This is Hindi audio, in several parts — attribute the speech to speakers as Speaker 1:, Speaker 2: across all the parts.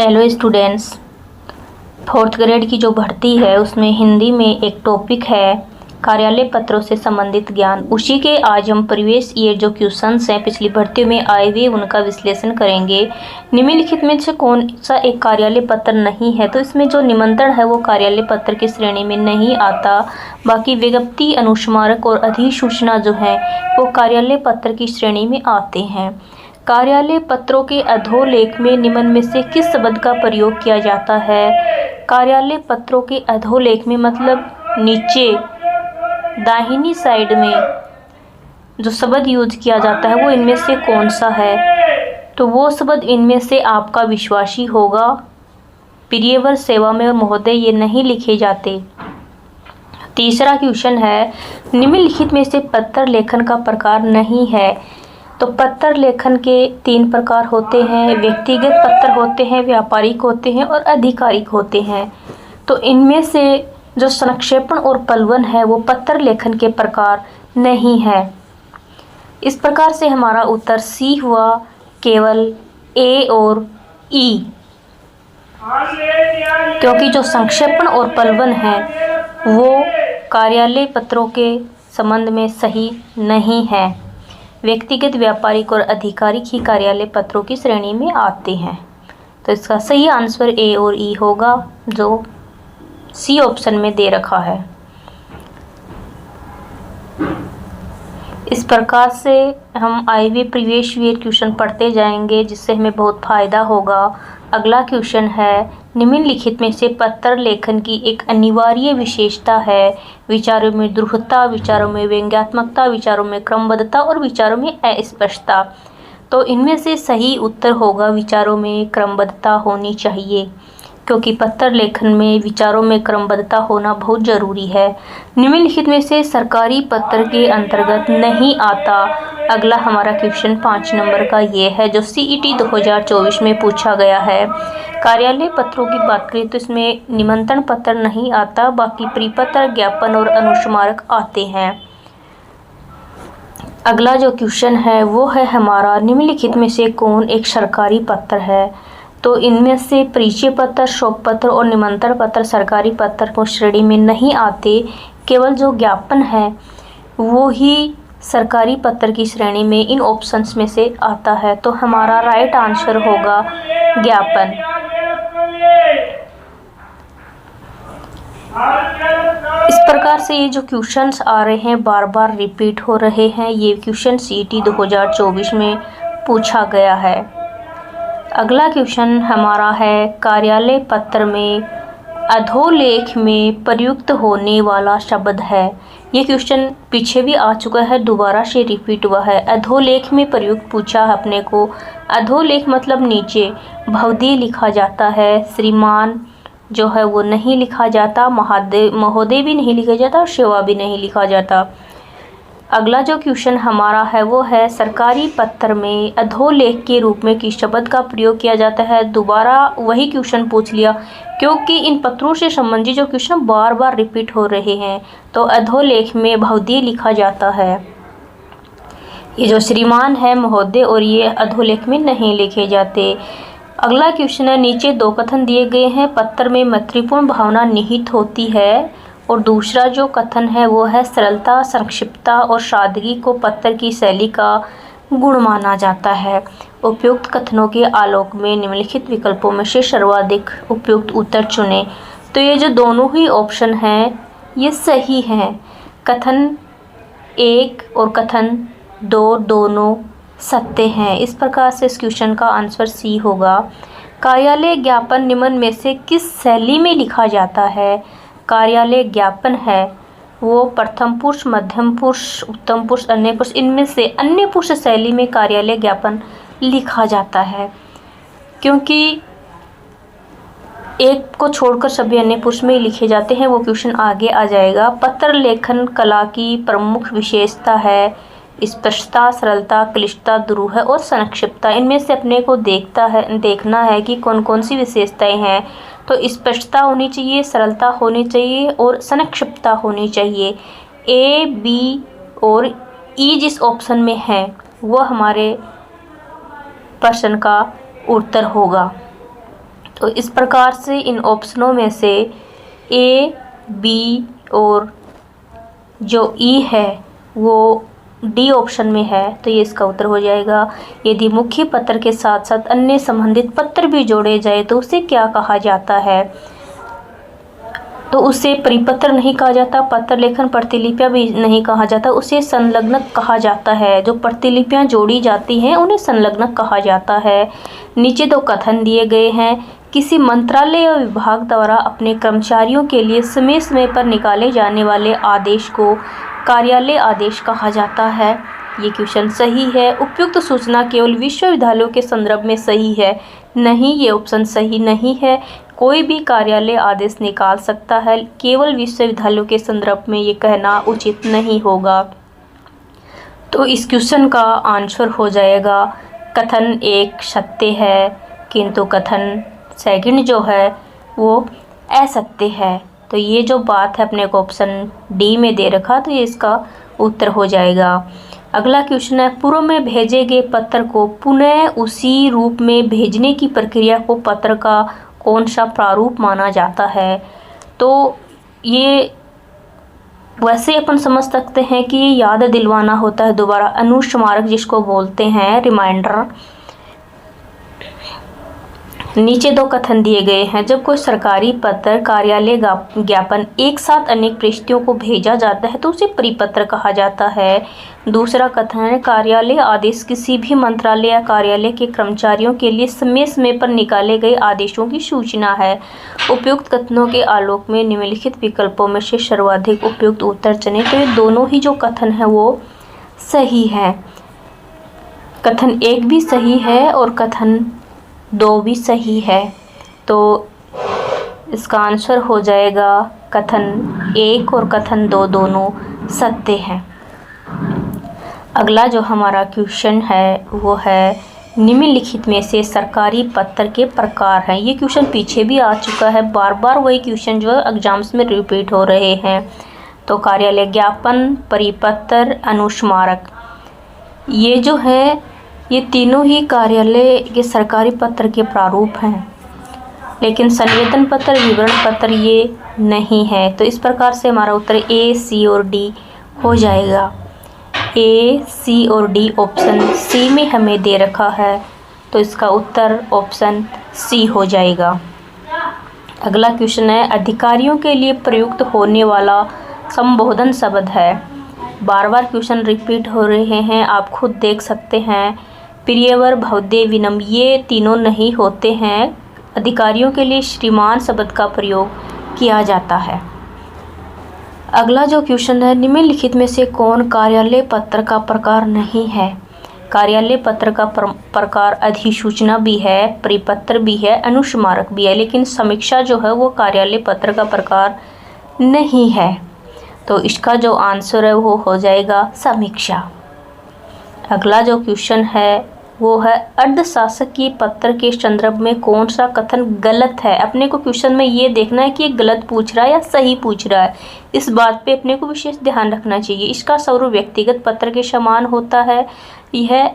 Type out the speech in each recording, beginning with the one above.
Speaker 1: हेलो स्टूडेंट्स, फोर्थ ग्रेड की जो भर्ती है उसमें हिंदी में एक टॉपिक है कार्यालय पत्रों से संबंधित ज्ञान। उसी के आज हम प्रीवियस ईयर जो क्वेश्चंस हैं पिछली भर्तियों में आए हुए उनका विश्लेषण करेंगे। निम्नलिखित में से कौन सा एक कार्यालय पत्र नहीं है? तो इसमें जो निमंत्रण है वो कार्यालय पत्र की श्रेणी में नहीं आता। बाकी विज्ञप्ति, अनुस्मारक और अधिसूचना जो है वो कार्यालय पत्र की श्रेणी में आते हैं। कार्यालय पत्रों के अधोलेख में निम्न में से किस शब्द का प्रयोग किया जाता है? कार्यालय पत्रों के अधोलेख में मतलब नीचे दाहिनी साइड में जो शब्द यूज किया जाता है वो इनमें से कौन सा है? तो वो शब्द इनमें से आपका विश्वासी होगा। प्रियवर, सेवा में और महोदय ये नहीं लिखे जाते। तीसरा क्वेश्चन है, निम्नलिखित में से पत्र लेखन का प्रकार नहीं है। तो पत्र लेखन के 3 प्रकार होते हैं। व्यक्तिगत पत्र होते हैं, व्यापारिक होते हैं और आधिकारिक होते हैं। तो इनमें से जो संक्षेपण और पलवन है वो पत्र लेखन के प्रकार नहीं है। इस प्रकार से हमारा उत्तर सी हुआ, केवल ए और ई, क्योंकि जो संक्षेपण और पलवन है वो कार्यालय पत्रों के संबंध में सही नहीं है। व्यक्तिगत, व्यापारिक और आधिकारिक ही कार्यालय पत्रों की श्रेणी में आते हैं। तो इसका सही आंसर ए और ई होगा जो सी ऑप्शन में दे रखा है। इस प्रकार से हम आए हुए प्रीवियस ईयर क्वेश्चन पढ़ते जाएंगे जिससे हमें बहुत फायदा होगा। अगला क्वेश्चन है, निम्नलिखित में से पत्र लेखन की एक अनिवार्य विशेषता है। विचारों में दृढ़ता, विचारों में व्यंग्यात्मकता, विचारों में क्रमबद्धता और विचारों में अस्पष्टता। तो इनमें से सही उत्तर होगा विचारों में क्रमबद्धता होनी चाहिए, क्योंकि पत्र लेखन में विचारों में क्रमबद्धता होना बहुत ज़रूरी है। निम्नलिखित में से सरकारी पत्र के अंतर्गत नहीं आता। अगला हमारा क्वेश्चन 5 नंबर का ये है जो CET 2024 में पूछा गया है। कार्यालय पत्रों की बात करें तो इसमें निमंत्रण पत्र नहीं आता, बाकी प्रीपत्र, ज्ञापन और अनुस्मारक आते हैं। अगला जो क्वेश्चन है वो है हमारा, निम्नलिखित में से कौन एक सरकारी पत्र है? तो इनमें से परिचय पत्र, शोक पत्र और निमंत्रण पत्र सरकारी पत्र को श्रेणी में नहीं आते। केवल जो ज्ञापन है वो ही सरकारी पत्र की श्रेणी में इन ऑप्शंस में से आता है। तो हमारा राइट आंसर होगा ज्ञापन। इस प्रकार से ये जो क्वेश्चंस आ रहे हैं बार बार रिपीट हो रहे हैं, ये क्वेश्चन CET 2024 में पूछा गया है। अगला क्वेश्चन हमारा है, कार्यालय पत्र में अधोलेख में प्रयुक्त होने वाला शब्द है। ये क्वेश्चन पीछे भी आ चुका है, दोबारा से रिपीट हुआ है। अधोलेख में प्रयुक्त पूछा है अपने को। अधोलेख मतलब नीचे, भवदीय लिखा जाता है, श्रीमान जो है वो नहीं लिखा जाता, महोदय भी नहीं लिखा जाता और सेवा भी नहीं लिखा जाता। अगला जो क्वेश्चन हमारा है वो है, सरकारी पत्र में अधोलेख के रूप में किस शब्द का प्रयोग किया जाता है? दोबारा वही क्वेश्चन पूछ लिया, क्योंकि इन पत्रों से संबंधित जो क्वेश्चन बार बार रिपीट हो रहे हैं। तो अधोलेख में भवदीय लिखा जाता है। ये जो श्रीमान है, महोदय और ये अधोलेख में नहीं लिखे जाते। अगला क्वेश्चन है, नीचे 2 कथन दिए गए हैं। पत्र में मैत्रीपूर्ण भावना निहित होती है और दूसरा जो कथन है वो है, सरलता, संक्षिप्तता और सादगी को पत्र की शैली का गुण माना जाता है। उपयुक्त कथनों के आलोक में निम्नलिखित विकल्पों में से सर्वाधिक उपयुक्त उत्तर चुनें। तो ये जो दोनों ही ऑप्शन हैं ये सही हैं। कथन 1 और कथन 2 दोनों सत्य हैं। इस प्रकार से इस क्वेश्चन का आंसर सी होगा। कार्यालय ज्ञापन निम्न में से किस शैली में लिखा जाता है? कार्यालय ज्ञापन है वो प्रथम पुरुष, मध्यम पुरुष, उत्तम पुरुष, अन्य पुरुष, इनमें से अन्य पुरुष शैली में कार्यालय ज्ञापन लिखा जाता है, क्योंकि एक को छोड़कर सभी अन्य पुरुष में ही लिखे जाते हैं। वो क्वेश्चन आगे आ जाएगा। पत्र लेखन कला की प्रमुख विशेषता है स्पष्टता, सरलता, क्लिष्टता, दुरूह और संक्षिप्तता। इनमें से अपने को देखना है कि कौन कौन सी विशेषताएं हैं। तो स्पष्टता होनी चाहिए, सरलता होनी चाहिए और संक्षिप्तता होनी चाहिए। A, B और E जिस ऑप्शन में है वो हमारे प्रश्न का उत्तर होगा। तो इस प्रकार से इन ऑप्शनों में से ए, बी और जो ई है वो डी ऑप्शन में है, तो ये इसका उत्तर हो जाएगा। यदि मुख्य पत्र के साथ साथ अन्य संबंधित पत्र भी जोड़े जाए तो उसे क्या कहा जाता है? तो उसे परिपत्र नहीं कहा जाता, पत्र लेखन प्रतिलिपियां भी नहीं कहा जाता, उसे संलग्नक कहा जाता है। जो प्रतिलिपियां जोड़ी जाती हैं उन्हें संलग्नक कहा जाता है। नीचे दो कथन दिए गए हैं। किसी मंत्रालय या विभाग द्वारा अपने कर्मचारियों के लिए समय समय पर निकाले जाने वाले आदेश को कार्यालय आदेश कहा जाता है। ये क्वेश्चन सही है। उपयुक्त सूचना केवल विश्वविद्यालयों के संदर्भ में सही है? नहीं, ये ऑप्शन सही नहीं है। कोई भी कार्यालय आदेश निकाल सकता है, केवल विश्वविद्यालयों के संदर्भ में ये कहना उचित नहीं होगा। तो इस क्वेश्चन का आंसर हो जाएगा कथन एक सत्य है, किंतु कथन सेकंड जो है वो असत्य है। तो ये जो बात है अपने को ऑप्शन डी में दे रखा, तो ये इसका उत्तर हो जाएगा। अगला क्वेश्चन है, पूर्व में भेजे गए पत्र को पुनः उसी रूप में भेजने की प्रक्रिया को पत्र का कौन सा प्रारूप माना जाता है? तो ये वैसे अपन समझ सकते हैं कि ये याद दिलवाना होता है दोबारा, अनुस्मारक जिसको बोलते हैं, रिमाइंडर। नीचे दो कथन दिए गए हैं। जब कोई सरकारी पत्र, कार्यालय ज्ञापन एक साथ अनेक पृष्ठों को भेजा जाता है तो उसे परिपत्र कहा जाता है। दूसरा कथन है, कार्यालय आदेश किसी भी मंत्रालय या कार्यालय के कर्मचारियों के लिए समय समय पर निकाले गए आदेशों की सूचना है। उपयुक्त कथनों के आलोक में निम्नलिखित विकल्पों में से सर्वाधिक उपयुक्त उत्तर चुनें। तो ये दोनों ही जो कथन है वो सही है। कथन एक भी सही है और कथन दो भी सही है। तो इसका आंसर हो जाएगा कथन एक और कथन दो दोनों सत्य हैं। अगला जो हमारा क्वेश्चन है वो है, निम्नलिखित में से सरकारी पत्र के प्रकार हैं। ये क्वेश्चन पीछे भी आ चुका है, बार बार वही क्वेश्चन जो है एग्जाम्स में रिपीट हो रहे हैं। तो कार्यालय ज्ञापन, परिपत्र, अनुस्मारक, ये जो है ये तीनों ही कार्यालय के सरकारी पत्र के प्रारूप हैं, लेकिन संवेदन पत्र, विवरण पत्र ये नहीं है। तो इस प्रकार से हमारा उत्तर ए, सी और डी हो जाएगा। ए, सी और डी ऑप्शन सी में हमें दे रखा है, तो इसका उत्तर ऑप्शन सी हो जाएगा। अगला क्वेश्चन है, अधिकारियों के लिए प्रयुक्त होने वाला संबोधन शब्द है। बार बार क्वेश्चन रिपीट हो रहे हैं, आप खुद देख सकते हैं। प्रियवर, भवदेव, विनम्र, ये तीनों नहीं होते हैं। अधिकारियों के लिए श्रीमान शब्द का प्रयोग किया जाता है। अगला जो क्वेश्चन है, निम्नलिखित में से कौन कार्यालय पत्र का प्रकार नहीं है? कार्यालय पत्र का प्रकार अधिसूचना भी है, परिपत्र भी है, अनुस्मारक भी है, लेकिन समीक्षा जो है वो कार्यालय पत्र का प्रकार नहीं है। तो इसका जो आंसर है वो हो जाएगा समीक्षा। अगला जो क्वेश्चन है वो है, अर्धशासकीय पत्र के संदर्भ में कौन सा कथन गलत है? अपने को क्वेश्चन में ये देखना है कि ये गलत पूछ रहा है या सही पूछ रहा है, इस बात पे अपने को विशेष ध्यान रखना चाहिए। इसका स्वरूप व्यक्तिगत पत्र के समान होता है। यह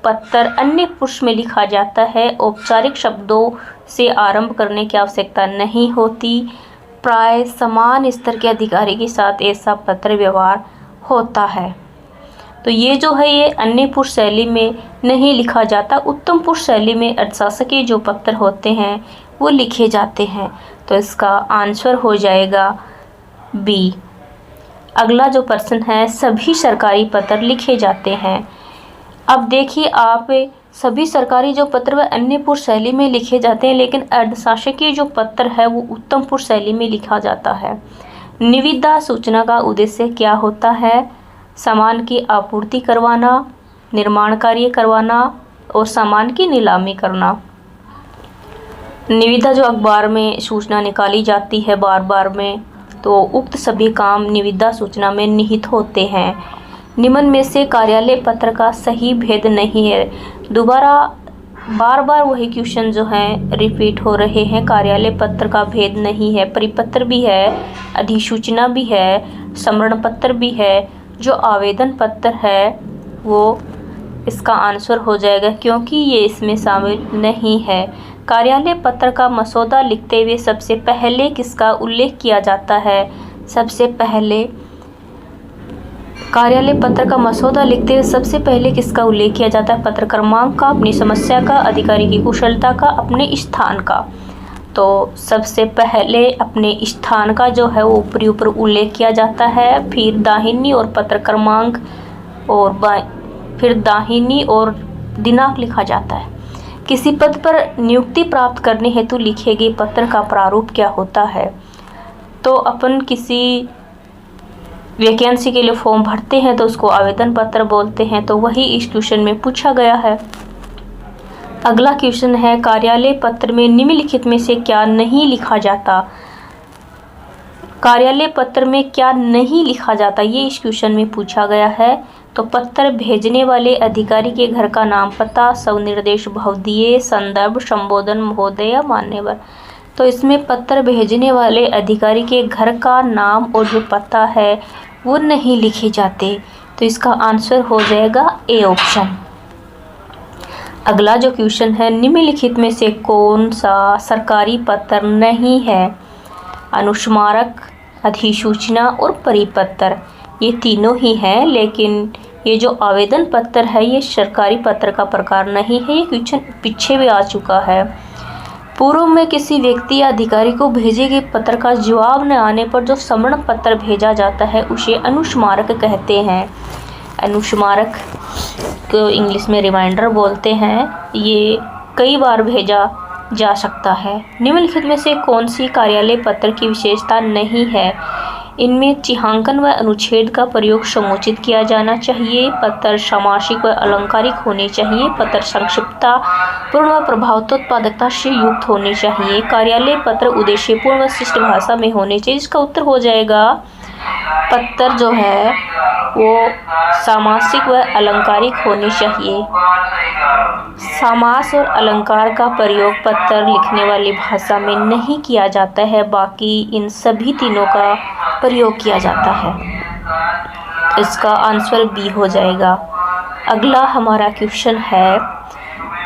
Speaker 1: पत्र अन्य पुरुष में लिखा जाता है। औपचारिक शब्दों से आरंभ करने की आवश्यकता नहीं होती। प्राय समान स्तर के अधिकारी के साथ ऐसा पत्र व्यवहार होता है। तो ये जो है ये अन्य पुरुष शैली में नहीं लिखा जाता। उत्तम पुरुष शैली में अर्धशासकीय जो पत्र होते हैं वो लिखे जाते हैं। तो इसका आंसर हो जाएगा बी। अगला जो प्रश्न है, सभी सरकारी पत्र लिखे जाते हैं। अब देखिए आप, सभी सरकारी जो पत्र वह अन्य पुरुष शैली में लिखे जाते हैं, लेकिन अर्धशासकीय जो पत्र है वो उत्तम पुरुष शैली में लिखा जाता है। निविदा सूचना का उद्देश्य क्या होता है? सामान की आपूर्ति करवाना, निर्माण कार्य करवाना और सामान की नीलामी करना। निविदा जो अखबार में सूचना निकाली जाती है बार बार में, तो उक्त सभी काम निविदा सूचना में निहित होते हैं। निम्न में से कार्यालय पत्र का सही भेद नहीं है। दोबारा बार बार वही क्वेश्चन जो हैं रिपीट हो रहे हैं। कार्यालय पत्र का भेद नहीं है। परिपत्र भी है, अधिसूचना भी है, समरण पत्र भी है। जो आवेदन पत्र है वो इसका आंसर हो जाएगा क्योंकि ये इसमें शामिल नहीं है। कार्यालय पत्र का मसौदा लिखते हुए सबसे पहले किसका उल्लेख किया जाता है? सबसे पहले कार्यालय पत्र का मसौदा लिखते हुए सबसे पहले किसका उल्लेख किया जाता है? पत्र क्रमांक का, अपनी समस्या का, अधिकारी की कुशलता का, अपने स्थान का। तो सबसे पहले अपने स्थान का जो है वो ऊपरी ऊपर उल्लेख किया जाता है, फिर दाहिनी और पत्र क्रमांक और फिर दाहिनी और दिनांक लिखा जाता है। किसी पद पर नियुक्ति प्राप्त करने हेतु लिखे गए पत्र का प्रारूप क्या होता है? तो अपन किसी वैकेंसी के लिए फॉर्म भरते हैं तो उसको आवेदन पत्र बोलते हैं, तो वही इस क्वेश्चन में पूछा गया है। अगला क्वेश्चन है, कार्यालय पत्र में निम्नलिखित में से क्या नहीं लिखा जाता? कार्यालय पत्र में क्या नहीं लिखा जाता, ये इस क्वेश्चन में पूछा गया है। तो पत्र भेजने वाले अधिकारी के घर का नाम, पता, स्वनिर्देश, भवदीय, संदर्भ, संबोधन, महोदय या मान्यवर। तो इसमें पत्र भेजने वाले अधिकारी के घर का नाम और जो पता है वो नहीं लिखे जाते, तो इसका आंसर हो जाएगा ए ऑप्शन। अगला जो क्वेश्चन है, निम्नलिखित में से कौन सा सरकारी पत्र नहीं है? अनुस्मारक, अधिसूचना और परिपत्र, ये तीनों ही हैं, लेकिन ये जो आवेदन पत्र है ये सरकारी पत्र का प्रकार नहीं है। ये क्वेश्चन पीछे भी आ चुका है। पूर्व में किसी व्यक्ति या अधिकारी को भेजे गए पत्र का जवाब न आने पर जो समन पत्र भेजा जाता है उसे अनुस्मारक कहते हैं। अनुस्मारक को इंग्लिश में रिमाइंडर बोलते हैं। ये कई बार भेजा जा सकता है। निम्नलिखित में से कौन सी कार्यालय पत्र की विशेषता नहीं है? इनमें चिह्नांकन व अनुच्छेद का प्रयोग समुचित किया जाना चाहिए, पत्र सामासिक व अलंकारिक होने चाहिए, पत्र संक्षिप्तता पूर्ण व प्रभावोत्पादकता से युक्त होने चाहिए, कार्यालय पत्र उद्देश्यपूर्ण व शिष्ट भाषा में होने चाहिए। इसका उत्तर हो जाएगा पत्र जो है वो सामासिक व अलंकारिक होने चाहिए। समास और अलंकार का प्रयोग पत्र लिखने वाली भाषा में नहीं किया जाता है, बाकी इन सभी तीनों का प्रयोग किया जाता है। इसका आंसर बी हो जाएगा। अगला हमारा क्वेश्चन है,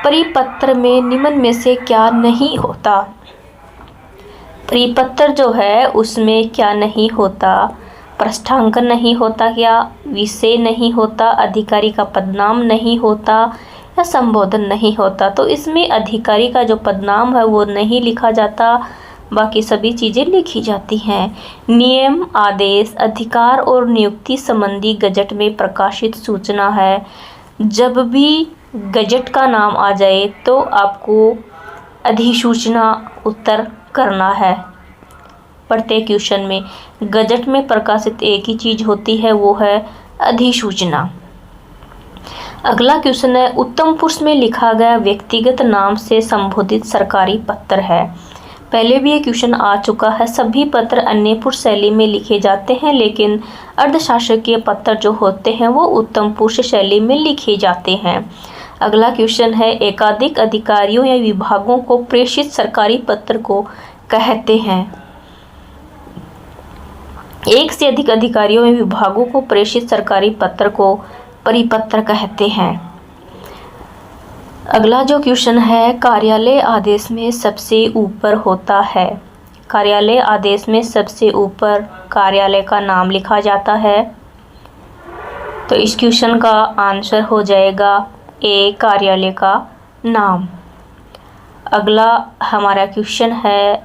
Speaker 1: परिपत्र में निम्न में से क्या नहीं होता? परिपत्र जो है उसमें क्या नहीं होता? पृष्ठांकन नहीं होता क्या? विषय नहीं होता? अधिकारी का पदनाम नहीं होता या संबोधन नहीं होता? तो इसमें अधिकारी का जो पदनाम है वो नहीं लिखा जाता, बाकी सभी चीज़ें लिखी जाती हैं। नियम, आदेश, अधिकार और नियुक्ति संबंधी गजट में प्रकाशित सूचना है। जब भी गजट का नाम आ जाए तो आपको अधिसूचना उत्तर करना है। प्रत्येक क्वेश्चन में गजट में प्रकाशित एक ही चीज़ होती है, वो है अधिसूचना। अगला क्वेश्चन है, उत्तम पुरुष में लिखा गया व्यक्तिगत नाम से संबोधित सरकारी पत्र है। पहले भी ये क्वेश्चन आ चुका है। सभी पत्र अन्य पुरुष शैली में लिखे जाते हैं, लेकिन अर्धशासकीय पत्र जो होते हैं वो उत्तम पुरुष शैली में लिखे जाते हैं। अगला क्वेश्चन है, एकाधिक अधिकारियों या विभागों को प्रेषित सरकारी पत्र को कहते हैं। एक से अधिक अधिकारियों या विभागों को प्रेषित सरकारी पत्र को परिपत्र कहते हैं। अगला जो क्वेश्चन है, कार्यालय आदेश में सबसे ऊपर होता है। कार्यालय आदेश में सबसे ऊपर कार्यालय का नाम लिखा जाता है, तो इस क्वेश्चन का आंसर हो जाएगा ए, कार्यालय का नाम। अगला हमारा क्वेश्चन है,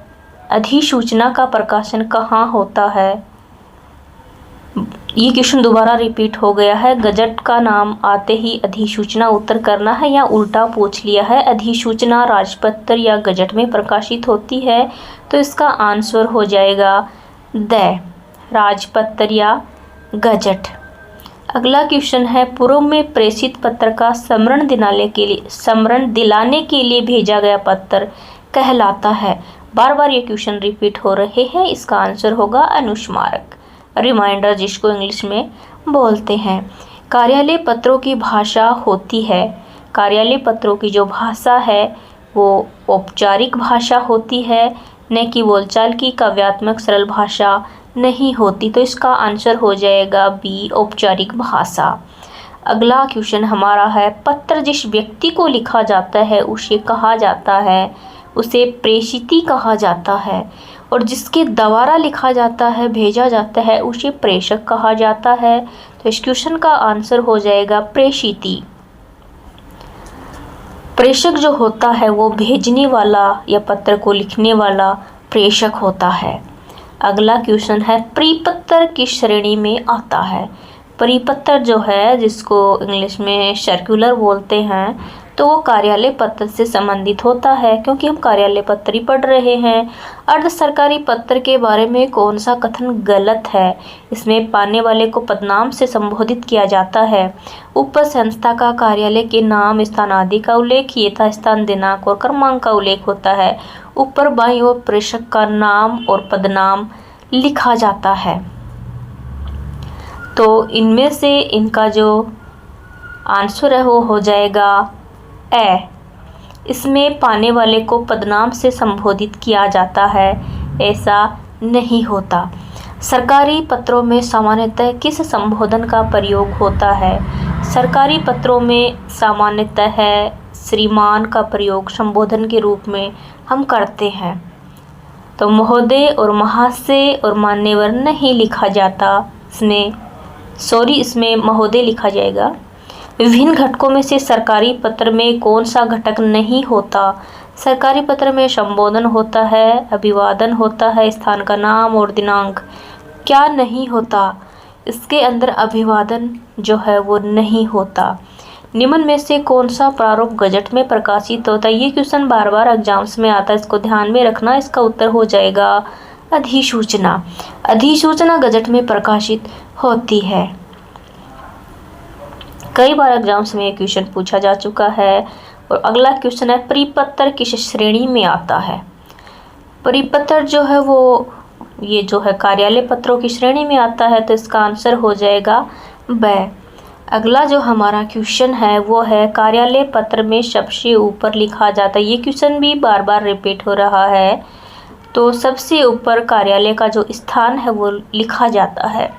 Speaker 1: अधिसूचना का प्रकाशन कहाँ होता है? ये क्वेश्चन दोबारा रिपीट हो गया है। गजट का नाम आते ही अधिसूचना उत्तर करना है या उल्टा पूछ लिया है। अधिसूचना राजपत्र या गजट में प्रकाशित होती है, तो इसका आंसर हो जाएगा द, राजपत्र या गजट। अगला क्वेश्चन है, पूर्व में प्रेषित पत्र का स्मरण दिलाने के लिए भेजा गया पत्र कहलाता है। बार बार ये क्वेश्चन रिपीट हो रहे हैं। इसका आंसर होगा अनुस्मारक, रिमाइंडर जिसको इंग्लिश में बोलते हैं। कार्यालय पत्रों की भाषा होती है। कार्यालय पत्रों की जो भाषा है वो औपचारिक भाषा होती है, न कि बोलचाल की काव्यात्मक सरल भाषा नहीं होती, तो इसका आंसर हो जाएगा बी, औपचारिक भाषा। अगला क्वेश्चन हमारा है, पत्र जिस व्यक्ति को लिखा जाता है उसे कहा जाता है, उसे प्रेषिती कहा जाता है, और जिसके द्वारा लिखा जाता है, भेजा जाता है, उसे प्रेषक कहा जाता है। तो इस क्वेश्चन का आंसर हो जाएगा प्रेषिती। प्रेषक जो होता है वो भेजने वाला या पत्र को लिखने वाला प्रेषक होता है। अगला क्वेश्चन है, परिपत्र किस श्रेणी में आता है? परिपत्र जो है, जिसको इंग्लिश में सर्कुलर बोलते हैं, तो वो कार्यालय पत्र से संबंधित होता है, क्योंकि हम कार्यालय पत्र ही पढ़ रहे हैं। अर्ध सरकारी पत्र के बारे में कौन सा कथन गलत है? इसमें पाने वाले को पदनाम से संबोधित किया जाता है। ऊपर संस्था का कार्यालय के नाम, स्थान आदि का उल्लेख, यथा स्थान, दिनांक और क्रमांक का उल्लेख होता है। ऊपर बाईं ओर प्रेषक का नाम और पदनाम लिखा जाता है। तो इनमें से इनका जो आंसर है वो हो जाएगा ए। इसमें पाने वाले को पदनाम से संबोधित किया जाता है, ऐसा नहीं होता। सरकारी पत्रों में सामान्यतः किस संबोधन का प्रयोग होता है? सरकारी पत्रों में सामान्यतः श्रीमान का प्रयोग संबोधन के रूप में हम करते हैं। तो महोदय और महाशय और मान्यवर नहीं लिखा जाता, इसमें महोदय लिखा जाएगा। विभिन्न घटकों में से सरकारी पत्र में कौन सा घटक नहीं होता? सरकारी पत्र में संबोधन होता है, अभिवादन होता है, स्थान का नाम और दिनांक। क्या नहीं होता? इसके अंदर अभिवादन जो है वो नहीं होता। निम्न में से कौन सा प्रारूप गजट में प्रकाशित होता है? ये क्वेश्चन बार बार एग्जाम्स में आता है, इसको ध्यान में रखना। इसका उत्तर हो जाएगा अधिसूचना। अधिसूचना गजट में प्रकाशित होती है। कई बार एग्जाम्स में ये क्वेश्चन पूछा जा चुका है। और अगला क्वेश्चन है, परिपत्र किस श्रेणी में आता है? परिपत्र जो है वो ये जो है कार्यालय पत्रों की श्रेणी में आता है, तो इसका आंसर हो जाएगा ब। अगला जो हमारा क्वेश्चन है वो है, कार्यालय पत्र में सबसे ऊपर लिखा जाता है। ये क्वेश्चन भी बार बार रिपीट हो रहा है। तो सबसे ऊपर कार्यालय का जो स्थान है वो लिखा जाता है।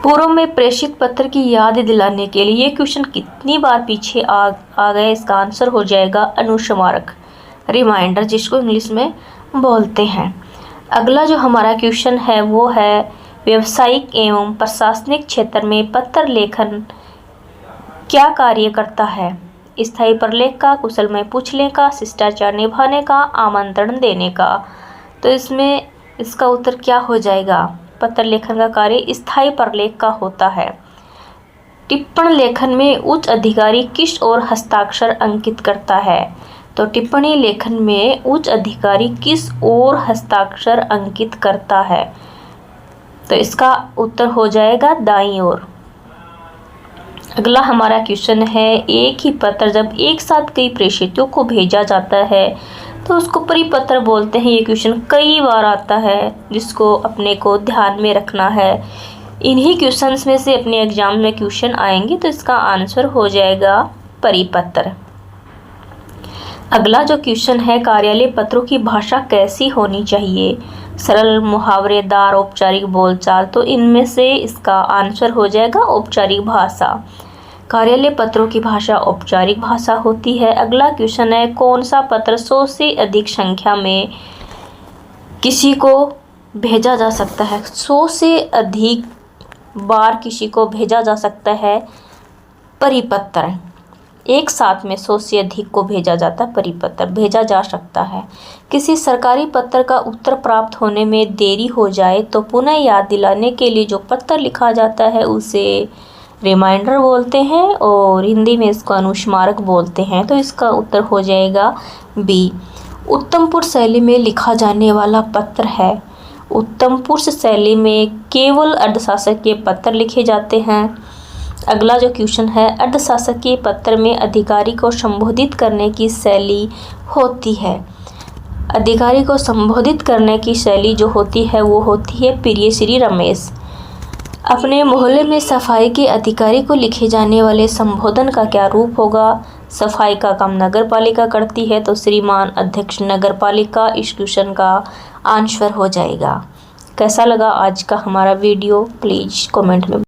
Speaker 1: पूर्व में प्रेषित पत्र की याद दिलाने के लिए ये क्वेश्चन कितनी बार पीछे आ गए? इसका आंसर हो जाएगा अनुस्मारक, रिमाइंडर, जिसको इंग्लिश में बोलते हैं। अगला जो हमारा क्वेश्चन है वो है, व्यावसायिक एवं प्रशासनिक क्षेत्र में पत्र लेखन क्या कार्य करता है? स्थायी प्रलेख का, कुशलमय पूछने का, शिष्टाचार निभाने का, आमंत्रण देने का। तो इसमें इसका उत्तर क्या हो जाएगा? पत्र लेखन का कार्य स्थायी प्रलेख का होता है। टिप्पण लेखन में उच्च अधिकारी किस ओर हस्ताक्षर अंकित करता है? तो टिप्पणी लेखन में उच्च अधिकारी किस ओर हस्ताक्षर अंकित करता है? तो इसका उत्तर हो जाएगा दाईं ओर। अगला हमारा क्वेश्चन है, एक ही पत्र जब एक साथ कई प्रेषितों को भेजा जाता है तो उसको परिपत्र बोलते हैं। ये क्वेश्चन कई बार आता है, जिसको अपने को ध्यान में रखना है। इन्हीं क्वेश्चंस में से अपने एग्जाम में क्वेश्चन आएंगे, तो इसका आंसर हो जाएगा परिपत्र। अगला जो क्वेश्चन है, कार्यालय पत्रों की भाषा कैसी होनी चाहिए? सरल, मुहावरेदार, औपचारिक बोलचाल। तो इनमें से इसका आंसर हो जाएगा औपचारिक भाषा। कार्यालय पत्रों की भाषा औपचारिक भाषा होती है। अगला क्वेश्चन है, कौन सा पत्र 100 से अधिक संख्या में किसी को भेजा जा सकता है? 100 से अधिक बार किसी को भेजा जा सकता है परिपत्र। एक साथ में 100 से अधिक को भेजा जाता है परिपत्र, भेजा जा सकता है। किसी सरकारी पत्र का उत्तर प्राप्त होने में देरी हो जाए तो पुनः याद दिलाने के लिए जो पत्र लिखा जाता है उसे रिमाइंडर बोलते हैं, और हिंदी में इसको अनुस्मारक बोलते हैं। तो इसका उत्तर हो जाएगा बी। उत्तम पुरुष शैली में लिखा जाने वाला पत्र है। उत्तम पुरुष शैली में केवल अर्धशासकीय पत्र लिखे जाते हैं। अगला जो क्वेश्चन है, अर्धशासकीय पत्र में अधिकारी को संबोधित करने की शैली होती है। अधिकारी को संबोधित करने की शैली जो होती है वो होती है, प्रिय श्री रमेश। अपने मोहल्ले में सफाई के अधिकारी को लिखे जाने वाले संबोधन का क्या रूप होगा? सफाई का काम नगर पालिका करती है, तो श्रीमान अध्यक्ष नगर पालिका इस क्वेश्चन का आंसर हो जाएगा। कैसा लगा आज का हमारा वीडियो? प्लीज़ कमेंट में